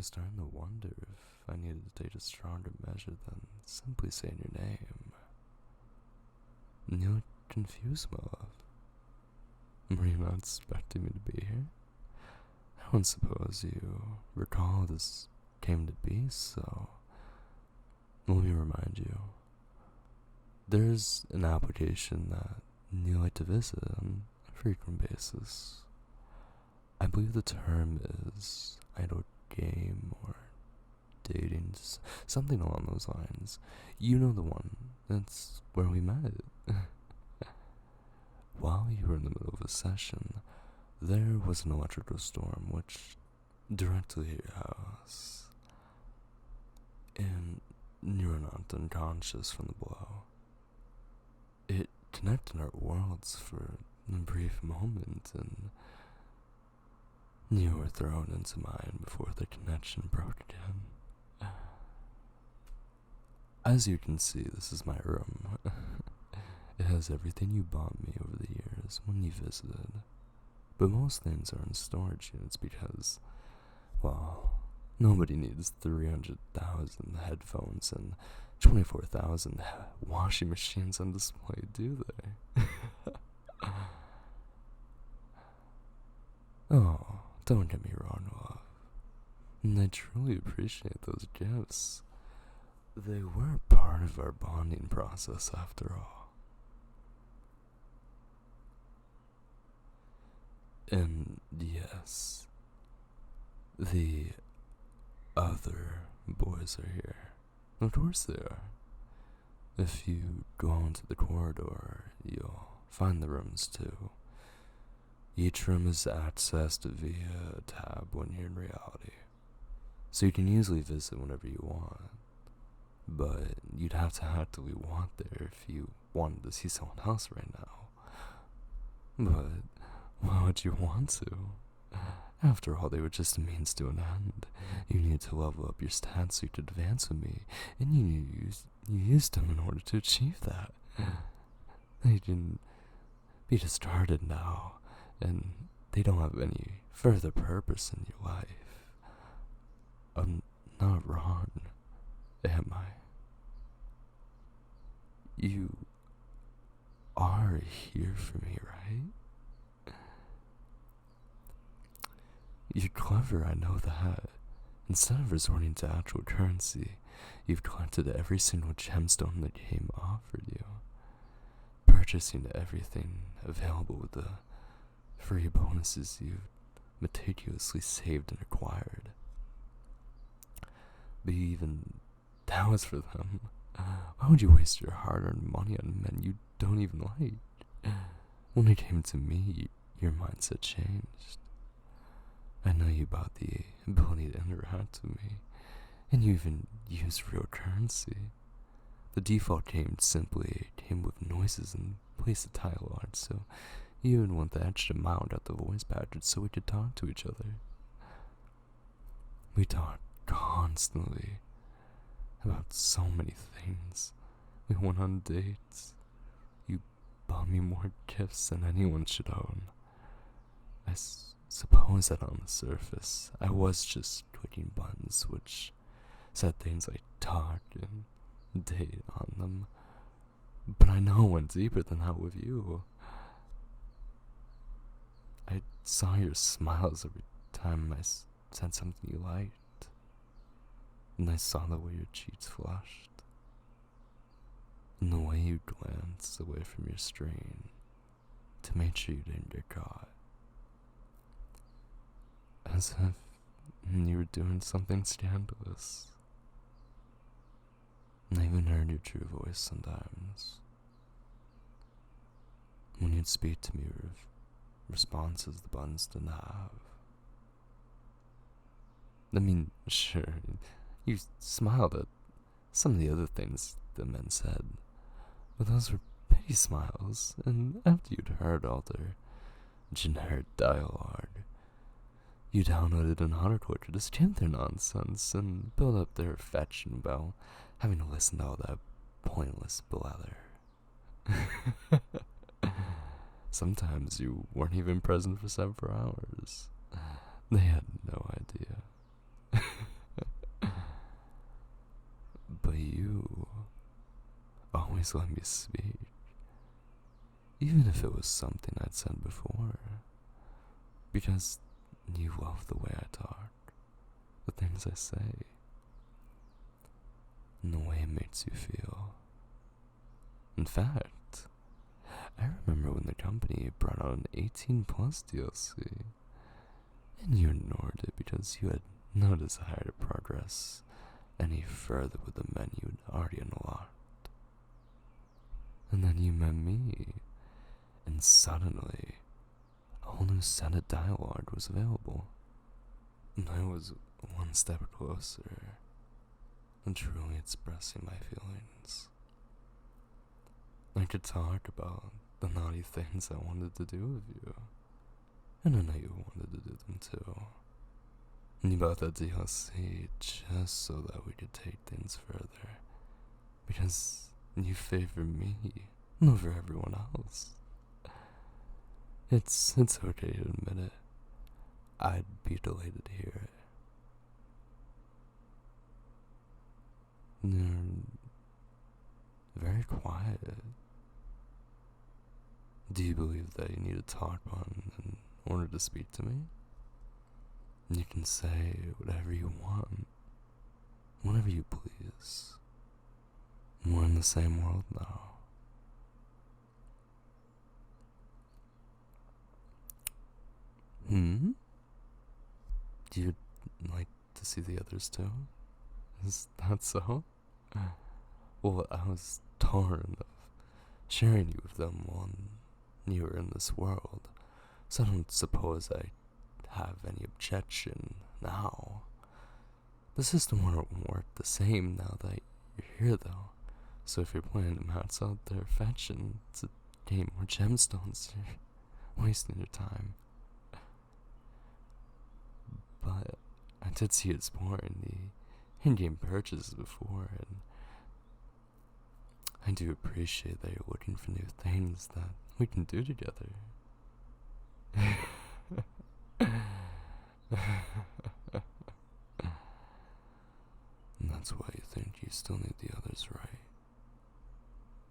was starting to wonder if I needed to take a stronger measure than simply saying your name. You look confused, my love. Were you not expecting me to be here? I don't suppose you recall how this came to be, so let me remind you. There's an application that you like to visit on a frequent basis. I believe the term is idle game or dating, something along those lines. You know the one. That's where we met. While you were in the middle of a session, there was an electrical storm which directly hit your house. And you were knocked unconscious from the blow. It connected our worlds for a brief moment, and you were thrown into mine before the connection broke again. As you can see, this is my room. It has everything you bought me over the years when you visited. But most things are in storage units because, well, nobody needs 300,000 headphones and 24,000 washing machines on display, do they? Oh, don't get me wrong, love. And I truly appreciate those gifts. They were part of our bonding process after all. And yes, the other boys are here. Of course they are. If you go into the corridor, you'll find the rooms too. Each room is accessed via a tab when you're in reality, so you can easily visit whenever you want. But you'd have to actively want there if you wanted to see someone else right now. But why would you want to? After all, they were just a means to an end. You needed to level up your stats so you could advance with me, and you used them in order to achieve that. They can be discarded now, and they don't have any further purpose in your life. I'm not wrong, am I? You are here for me, right? You're clever, I know that. Instead of resorting to actual currency, you've collected every single gemstone the game offered you, purchasing everything available with the free bonuses you've meticulously saved and acquired. But even that was for them. Why would you waste your hard-earned money on men you don't even like? When it came to me, your mindset changed. I know you bought the ability to interact with me, and you even used real currency. The default game simply came with noises and place of dialogue, so you even went the extra mile and got the voice package so we could talk to each other. We talked constantly about so many things. We went on dates. You bought me more gifts than anyone should own. I suppose that on the surface, I was just clicking buttons which said things like talk and date on them. But I know it went deeper than that with you. I saw your smiles every time I said something you liked. And I saw the way your cheeks flushed. And the way you glanced away from your screen to make sure you didn't get caught. As if you were doing something scandalous. And I even heard your true voice sometimes. When you'd speak to me with responses the buttons didn't have. I mean, sure, you smiled at some of the other things the men said, but those were pity smiles, and after you'd heard all their generic dialogue, you downloaded an article to skim their nonsense and build up their affection while having to listen to all that pointless blather. Sometimes you weren't even present for several hours. They had no idea. always let me speak, even if it was something I'd said before, because you love the way I talk, the things I say, and the way it makes you feel. In fact, I remember when the company brought out an 18 plus DLC, and you ignored it because you had no desire to progress any further with the menu you'd already unlocked. And then you met me, and suddenly, a whole new set of dialogue was available. And I was one step closer to truly expressing my feelings. I could talk about the naughty things I wanted to do with you, and I know you wanted to do them too. And you bought that DLC just so that we could take things further, because you favor me over everyone else. It's okay to admit it. I'd be delighted to hear it. You're very quiet. Do you believe that you need to talk on in order to speak to me? You can say whatever you want, whenever you please. We're in the same world now. Do you like to see the others too? Is that so? Well, I was torn of sharing you with them when you were in this world, so I don't suppose I have any objection now. The system won't work the same now that you're here, though. So if you're playing the mats out there fetching to gain more gemstones, you're wasting your time. But I did see you exploring the in-game purchases before, and I do appreciate that you're looking for new things that we can do together. And that's why you think you still need the others, right?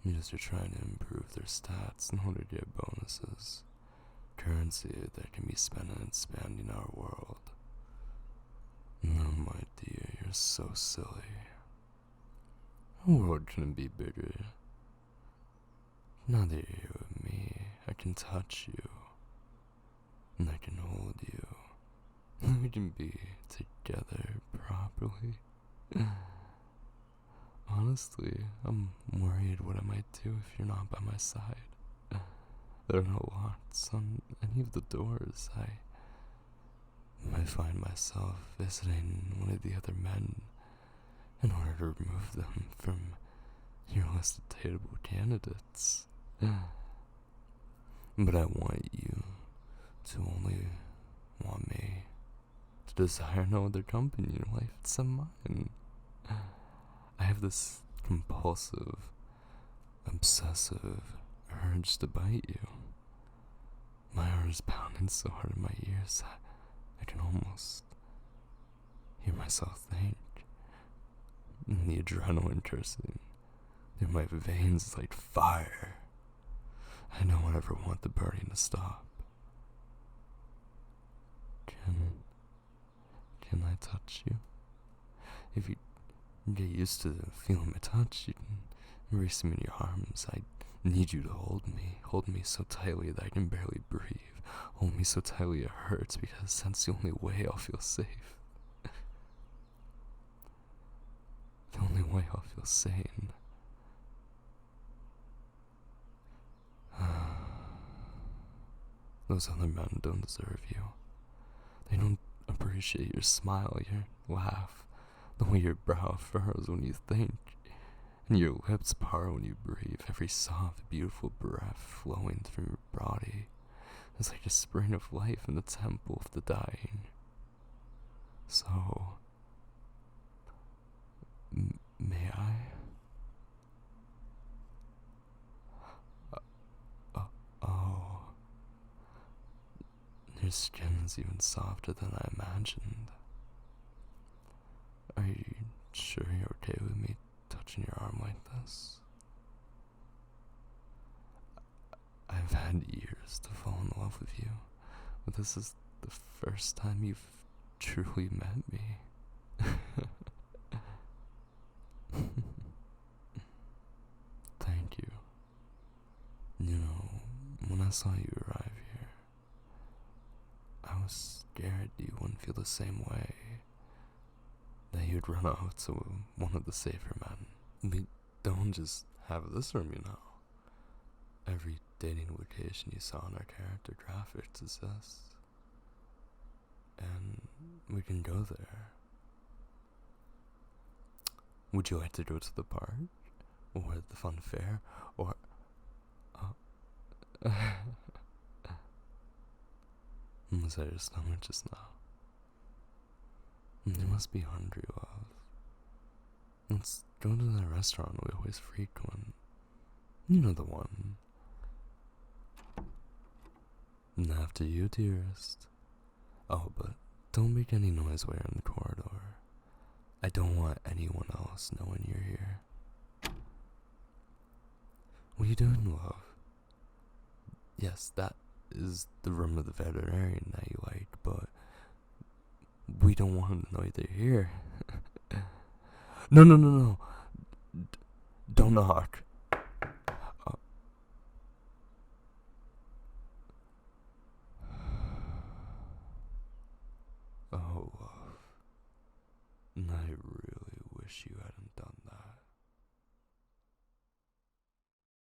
Because you're trying to improve their stats in order to get bonuses, currency that can be spent in expanding our world. No, my dear, you're so silly. Our world couldn't be bigger. Now that you're here with me, I can touch you, and I can hold you, and we can be together properly. Honestly, I'm worried what I might do if you're not by my side. There are no locks on any of the doors. I might find myself visiting one of the other men in order to remove them from your list of dateable candidates. But I want you to only want me, to desire no other company in your life except mine. I have this compulsive, obsessive urge to bite you. My heart is pounding so hard in my ears that I can almost hear myself think. And the adrenaline coursing through my veins is like fire. I don't ever want the burning to stop. Can I touch you? If you get used to feeling my touch, you can embrace me in your arms. I need you to hold me so tightly that I can barely breathe. Hold me so tightly it hurts, because that's the only way I'll feel safe. The only way I'll feel sane. Those other men don't deserve you. They don't appreciate your smile, your laugh, the way your brow furrows when you think, and your lips part when you breathe. Every soft, beautiful breath flowing through your body is like a spring of life in the temple of the dying. So, may I? Oh, your skin is even softer than I imagined. Are you sure you're okay with me touching your arm like this? I've had years to fall in love with you, but this is the first time you've truly met me. Thank you. You know, when I saw you arrive here, I was scared you wouldn't feel the same way, that you'd run out to one of the safer men. We don't just have this room, you know. Every dating location you saw in our character graphics is this. And we can go there. Would you like to go to the park? Or the fun fair? Or... was that your stomach just now? You must be hungry, love. Let's go to the restaurant we always frequent. You know the one. And after you, dearest. Oh, but don't make any noise while you're in the corridor. I don't want anyone else knowing you're here. What are you doing, love? Yes, that is the room of the veterinarian that you like, but we don't want him to know they're here. No. Don't knock.